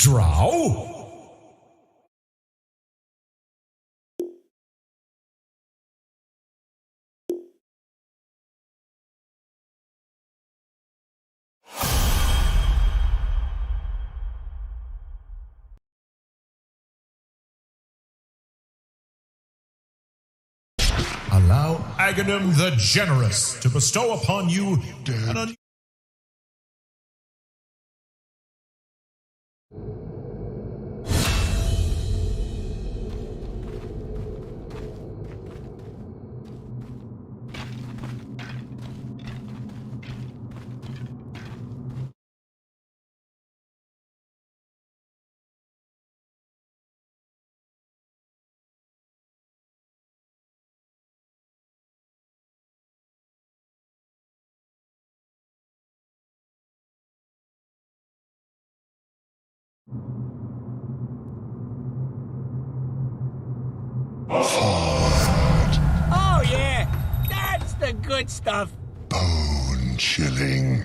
Drow? Allow Aghanim the Generous to bestow upon you an Oh yeah, that's the good stuff. Bone chilling.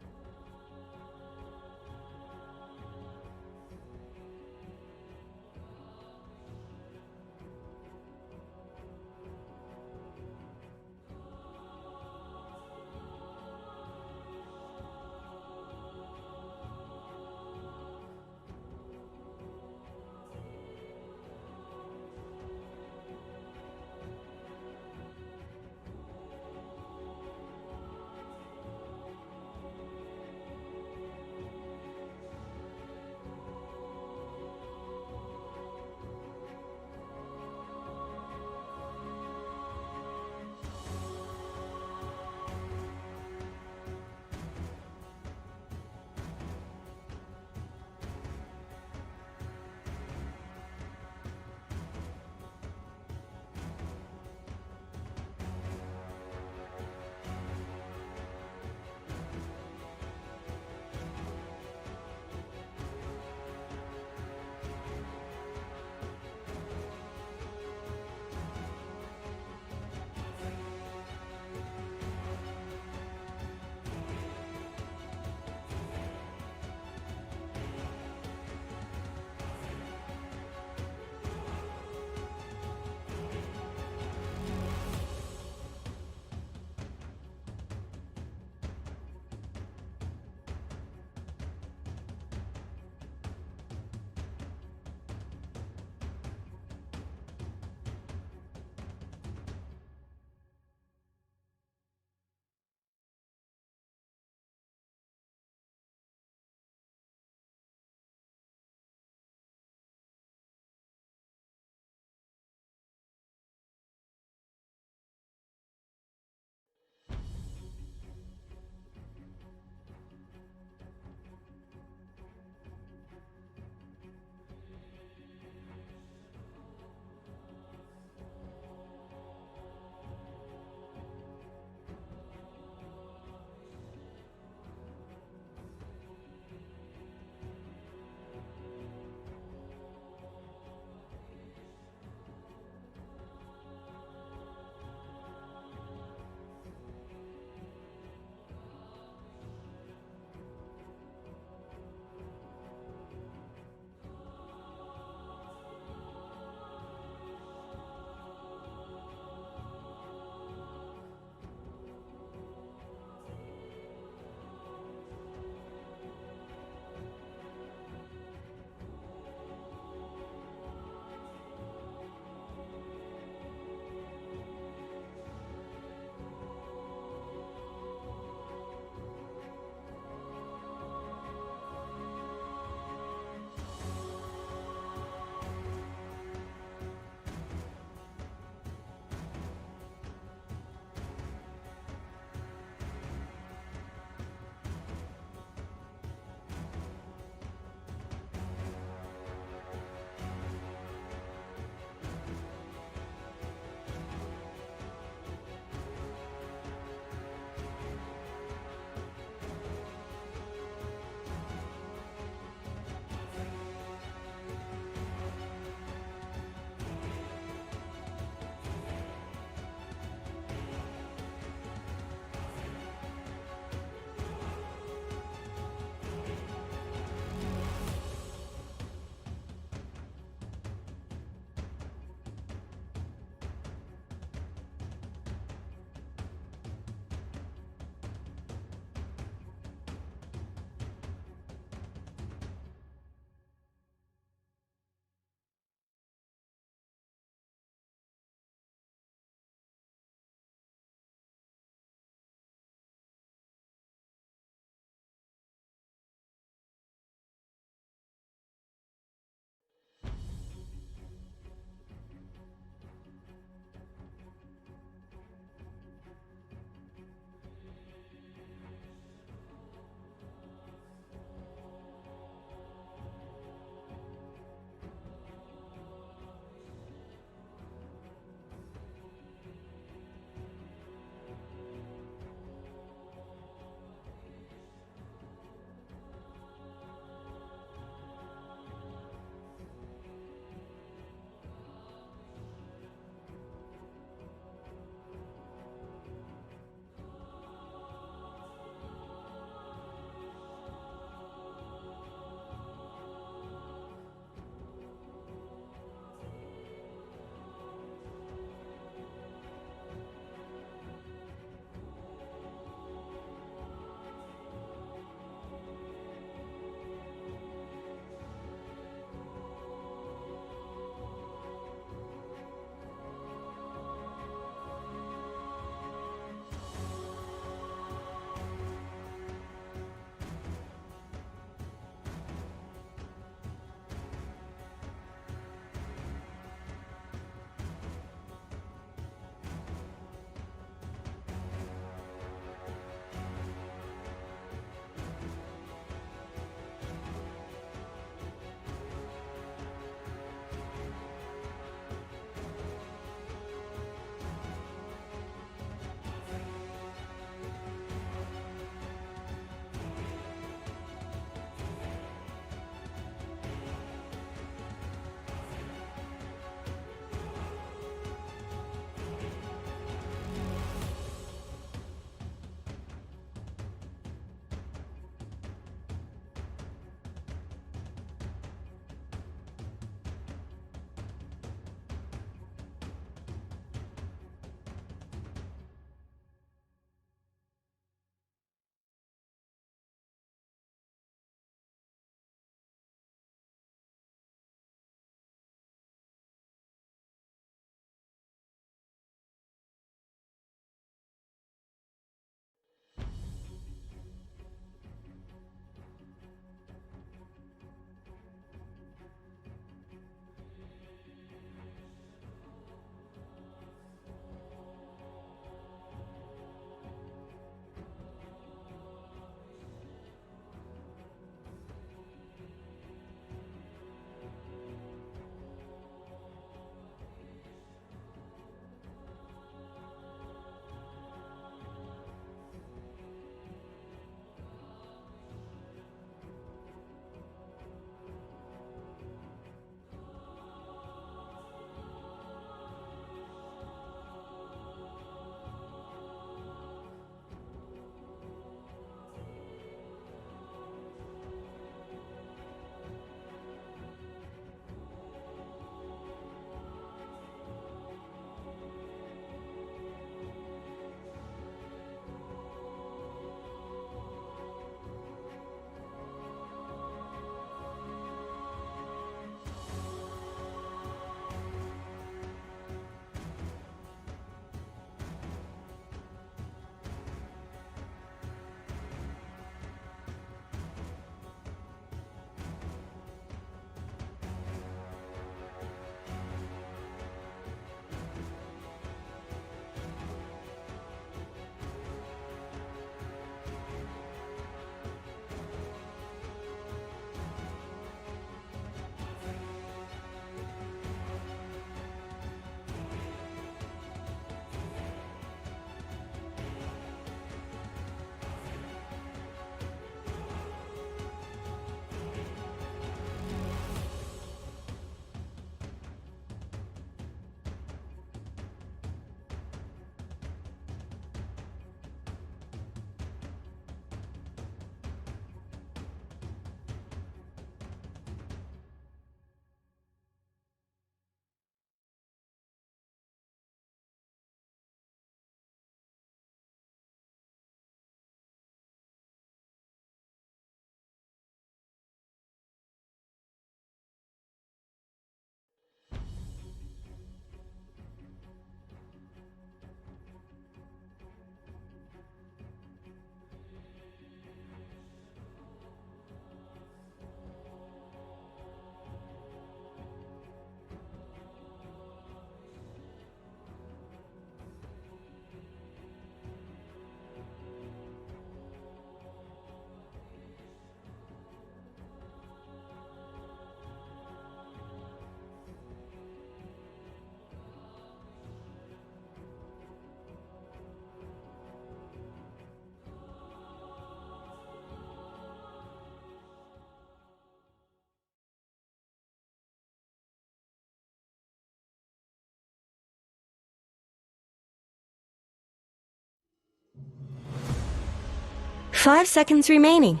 5 seconds remaining.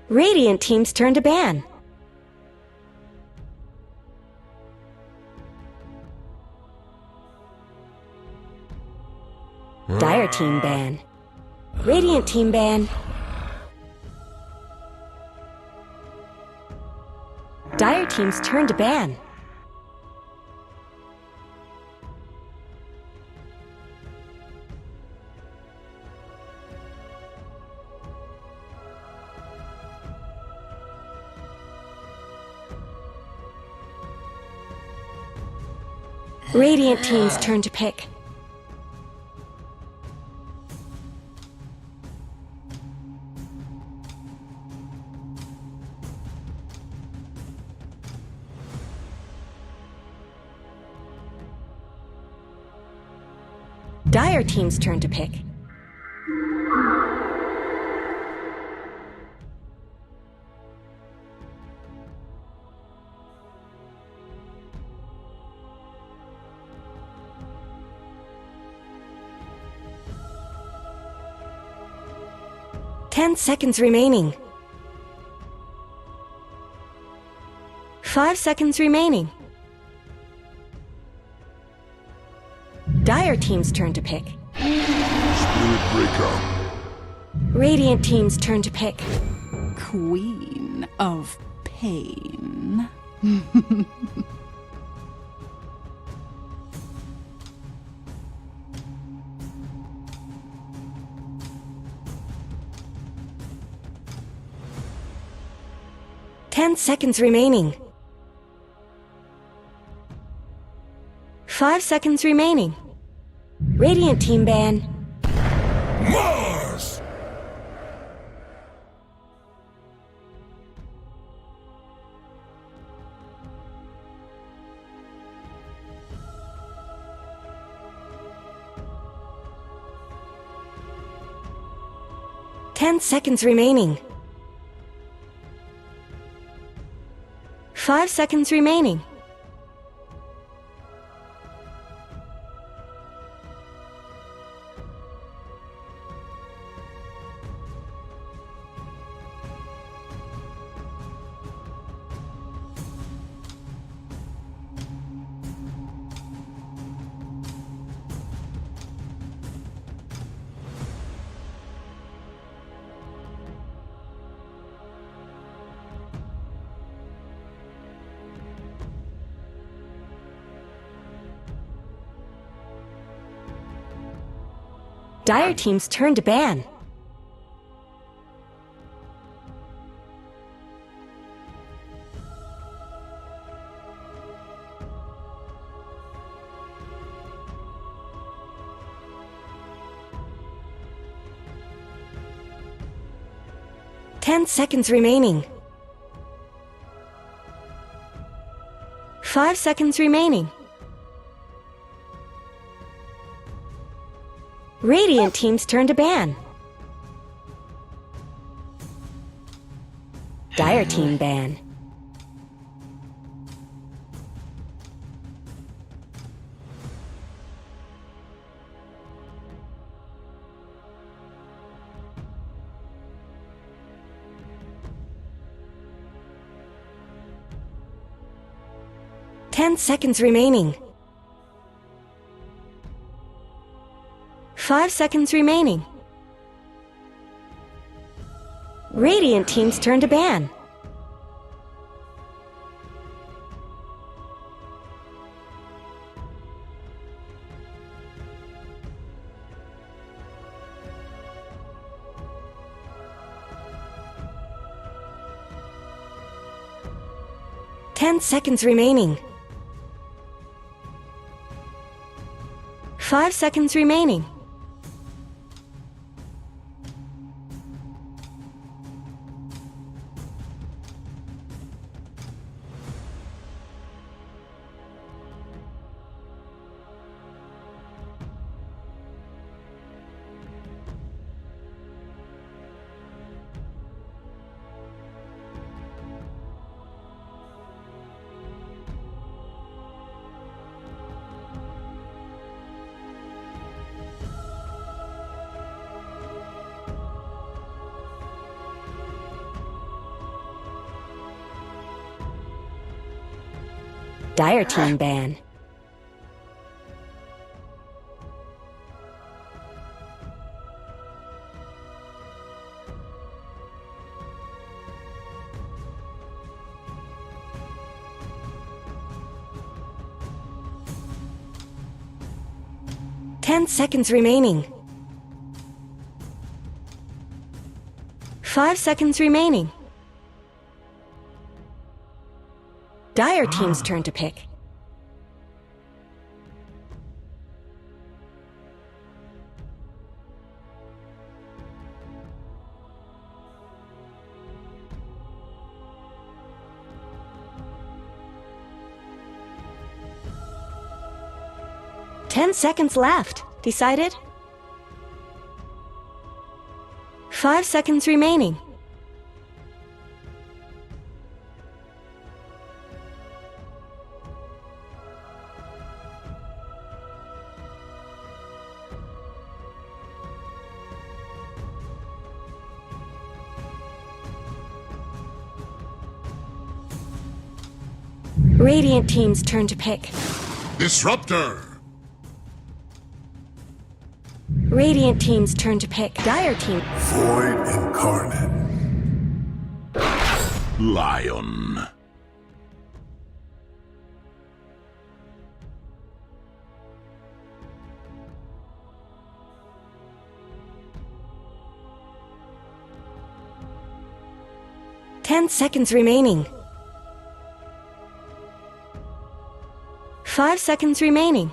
Radiant team's turn to ban. Dire team ban. Radiant team ban. Dire team's turn to ban. Radiant team's turn to pick. Dire team's turn to pick. Ten seconds remaining. 5 seconds remaining. Dire team's turn to pick. Spirit Breaker. Radiant team's turn to pick. Queen of Pain. 10 seconds remaining. 5 seconds remaining. Radiant team ban. Mars! Ten seconds remaining. 5 seconds remaining. Dire team's turn to ban. Ten seconds remaining. 5 seconds remaining. Radiant team's turn to ban. Dire team ban. Ten seconds remaining. 5 seconds remaining. Radiant team's turn to ban. Ten seconds remaining. 5 seconds remaining. Dire team ban. Ten seconds remaining. 5 seconds remaining. Dire team's turn to pick. 10 seconds left. Decided? 5 seconds remaining. Radiant team's turn to pick. Disruptor! Radiant team's turn to pick. Dire team. Void incarnate. Lion. Ten seconds remaining. 5 seconds remaining.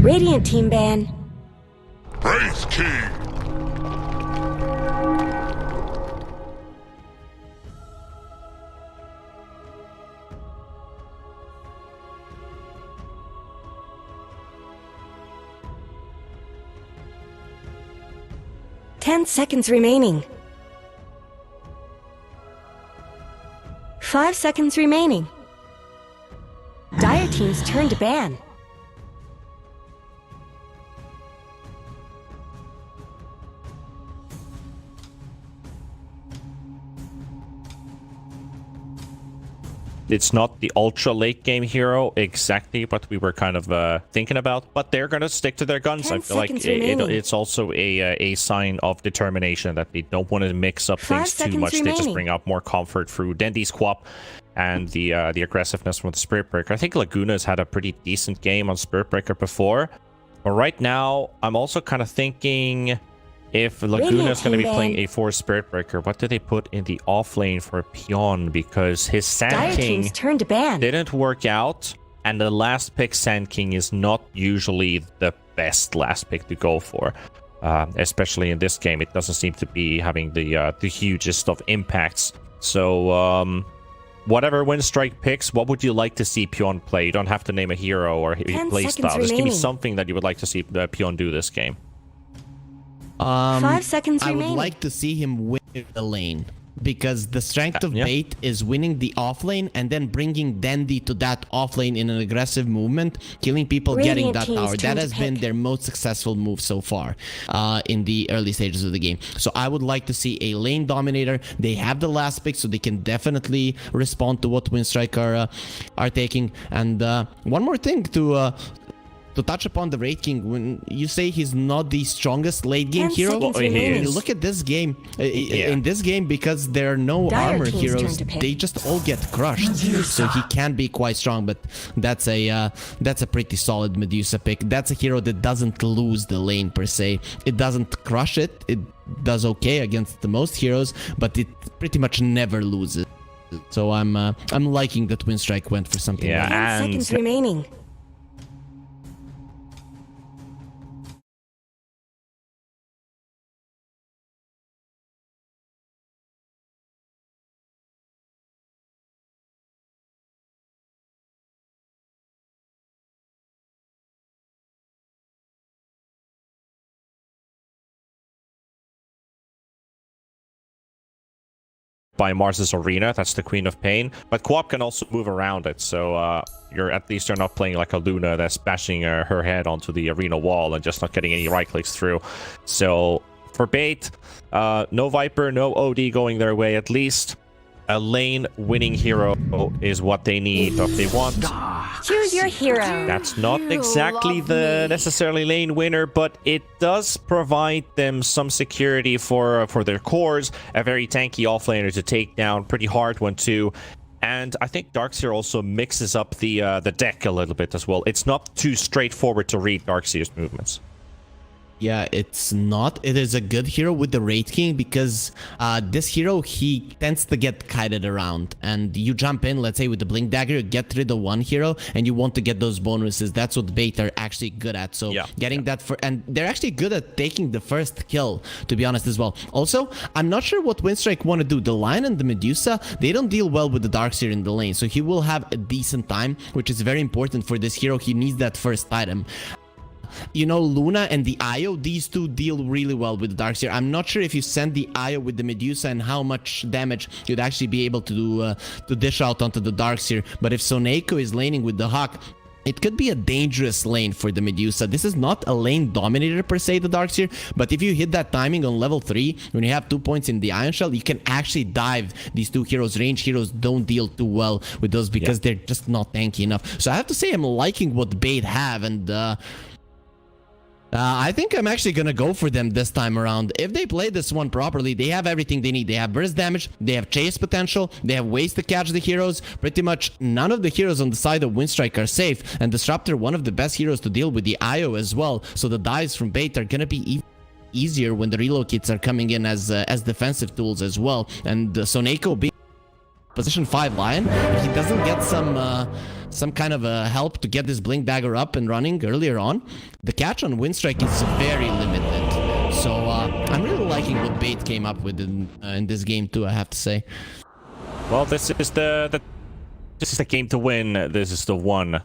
Radiant team ban. Praise King! Ten seconds remaining. 5 seconds remaining. Dire team's turn to ban. It's not the ultra late game hero exactly what we were kind of thinking about, but they're gonna stick to their guns. I feel like it's also a sign of determination that they don't want to mix up things too much. They just bring out more comfort through Dendy's Quap and the aggressiveness from the Spirit Breaker. I think Laguna's had a pretty decent game on Spirit Breaker before, but right now I'm also kind of thinking, if Laguna is going to be playing a 4 Spirit Breaker, what do they put in the off lane for Pion? Because his Sand King didn't work out, and the last pick Sand King is not usually the best last pick to go for. Especially in this game, it doesn't seem to be having the hugest of impacts. So, whatever Winstrike picks, what would you like to see Pion play? You don't have to name a hero or play style. Just give me something that you would like to see Pion do this game. 5 seconds remaining. I would like to see him win the lane, because the strength of bait is winning the offlane and then bringing Dandy to that offlane in an aggressive movement, killing people, getting that tower. That has been their most successful move so far in the early stages of the game. So I would like to see a lane dominator. They have the last pick, so they can definitely respond to what Winstrike are taking. And one more thing to touch upon the Raid King, when you say he's not the strongest late game hero, when you look at this game, in this game, because there are no armor heroes, they just all get crushed. So he can be quite strong, but that's a pretty solid Medusa pick. That's a hero that doesn't lose the lane per se. It doesn't crush it. It does okay against the most heroes, but it pretty much never loses. So I'm liking that Winstrike went for something. Yeah, 10 seconds remaining. by Mars's Arena. That's the Queen of Pain. But Co-op can also move around it. So you're not playing like a Luna that's bashing her head onto the arena wall and just not getting any right clicks through. So for bait, no Viper, no OD going their way. At least a lane winning hero is what they need, or if they want. Choose your hero. That's not exactly the necessarily lane winner, but it does provide them some security for their cores. A very tanky offlaner to take down, pretty hard one too. And I think Darkseer also mixes up the deck a little bit as well. It's not too straightforward to read Darkseer's movements. Yeah, it's not. It is a good hero with the Raid King because this hero, he tends to get kited around. And you jump in, let's say with the Blink Dagger, you get rid of one hero and you want to get those bonuses. That's what bait are actually good at. So getting that for, and they're actually good at taking the first kill, to be honest as well. Also, I'm not sure what winstrike want to do. The Lion and the Medusa, they don't deal well with the Darkseer in the lane. So he will have a decent time, which is very important for this hero. He needs that first item. You know, Luna and the Io, these two deal really well with the Darkseer. I'm not sure if you send the Io with the Medusa and how much damage you'd actually be able to do to dish out onto the Darkseer. But if Soneko is laning with the Hawk, it could be a dangerous lane for the Medusa. This is not a lane dominator per se, the Darkseer, but if you hit that timing on level 3, when you have 2 points in the Iron Shell, you can actually dive these two heroes. Range heroes don't deal too well with those because they're just not tanky enough. So I have to say I'm liking what bait have, and I think I'm actually going to go for them this time around. If they play this one properly, they have everything they need. They have burst damage, they have chase potential, they have ways to catch the heroes. Pretty much none of the heroes on the side of winstrike are safe. And Disruptor, one of the best heroes to deal with the Io as well. So the dives from bait are going to be even easier when the reload kits are coming in as defensive tools as well. And Soneko being position 5 Lion, if he doesn't get some kind of help to get this Blink Dagger up and running earlier on, the catch on winstrike is very limited. So I'm really liking what bait came up with in this game too, I have to say. Well, this is the game to win. This is the one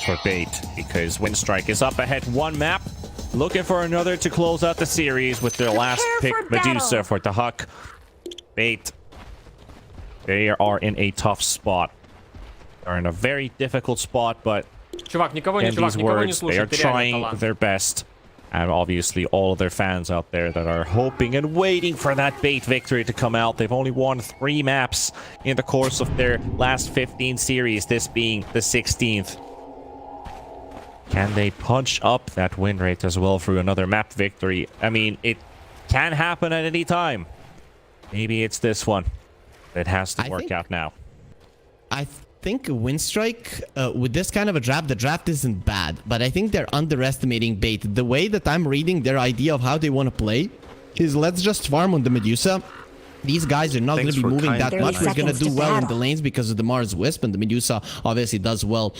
for bait, because winstrike is up ahead one map, looking for another to close out the series with their last pick, Medusa, for the Huck. Bait, they are in a tough spot. They're in a very difficult spot, but in these words, they are trying their best. And obviously all of their fans out there that are hoping and waiting for that bait victory to come out. They've only won 3 maps in the course of their last 15 series, this being the 16th. Can they punch up that win rate as well through another map victory? I mean, it can happen at any time. Maybe it's this one. It has to work out now. I think winstrike, with this kind of a draft, the draft isn't bad, but I think they're underestimating bait. The way that I'm reading their idea of how they want to play is, let's just farm on the Medusa. These guys are not going to be moving that much. We're going to do well in the lanes because of the Mars Wisp, and the Medusa obviously does well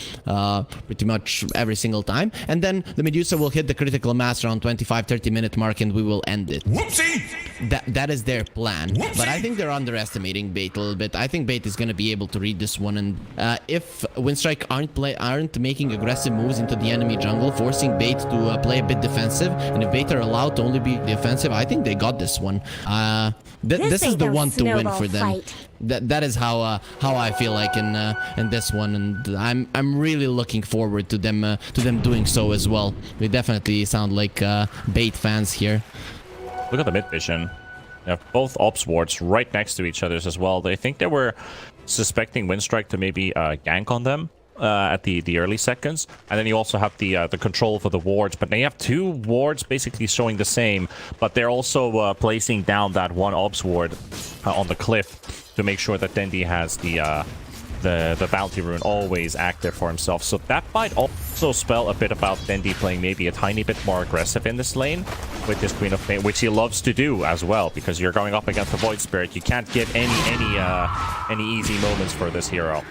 pretty much every single time. And then the Medusa will hit the critical mass around 25-30 minute mark, and we will end it. Whoopsie! That is their plan. Whoopsie! But I think they're underestimating bait a little bit. I think bait is going to be able to read this one, and if winstrike aren't making aggressive moves into the enemy jungle, forcing bait to play a bit defensive, and if bait are allowed to only be defensive, I think they got this one. This is the one to win for them. That is how I feel like in this one, and I'm really looking forward to them doing so as well. We definitely sound like bait fans here. Look at the mid vision. They have both ops wards right next to each other as well. They think they were suspecting winstrike to maybe gank on them at the early seconds, and then you also have the control for the wards, but they have 2 wards basically showing the same, but they're also placing down that one ops ward on the cliff to make sure that Dendi has the bounty rune always active for himself. So that might also spell a bit about Dendi playing maybe a tiny bit more aggressive in this lane with this Queen of Pain, which he loves to do as well, because you're going up against the Void Spirit. You can't give any easy moments for this hero.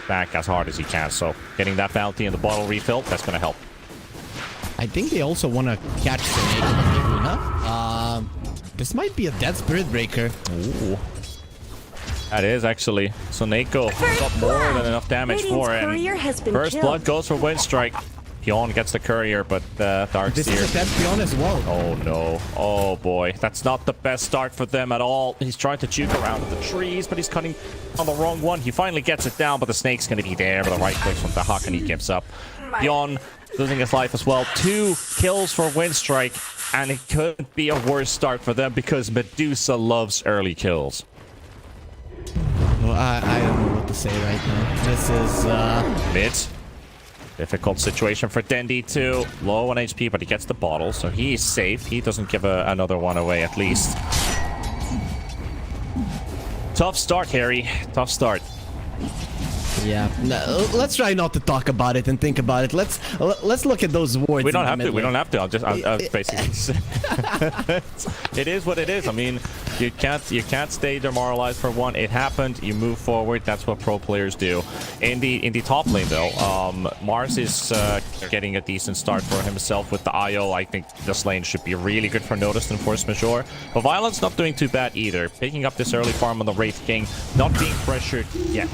Back as hard as he can, so getting that bounty and the bottle refilled, that's gonna help. I think they also want to catch Soneko and Luna. This might be a dead spirit breaker. Ooh. That is actually. Soneko got more than enough damage for it. First blood goes for winstrike. Pion gets the courier, but Darkseer... This is a dead Pion as well. Oh no. Oh boy. That's not the best start for them at all. He's trying to juke around the trees, but he's cutting on the wrong one. He finally gets it down, but the snake's going to be there. But the right clicks from the Huck and he gives up. Pion losing his life as well. 2 kills for winstrike, and it couldn't be a worse start for them because Medusa loves early kills. Well, I don't know what to say right now. This is... Mid. Difficult situation for Dendi too. Low on HP, but he gets the bottle, so he's safe. He doesn't give another one away at least. Tough start, Harry. Tough start. Yeah. No, let's try not to talk about it and think about it. Let's look at those words. We don't have to. We don't have to. I'll basically. It is what it is. I mean, you can't stay demoralized for one. It happened. You move forward. That's what pro players do. In the top lane though, Mars is getting a decent start for himself with the IO. I think this lane should be really good for Noticed and Force Majeure. But Violent's not doing too bad either. Picking up this early farm on the Wraith King, not being pressured yet.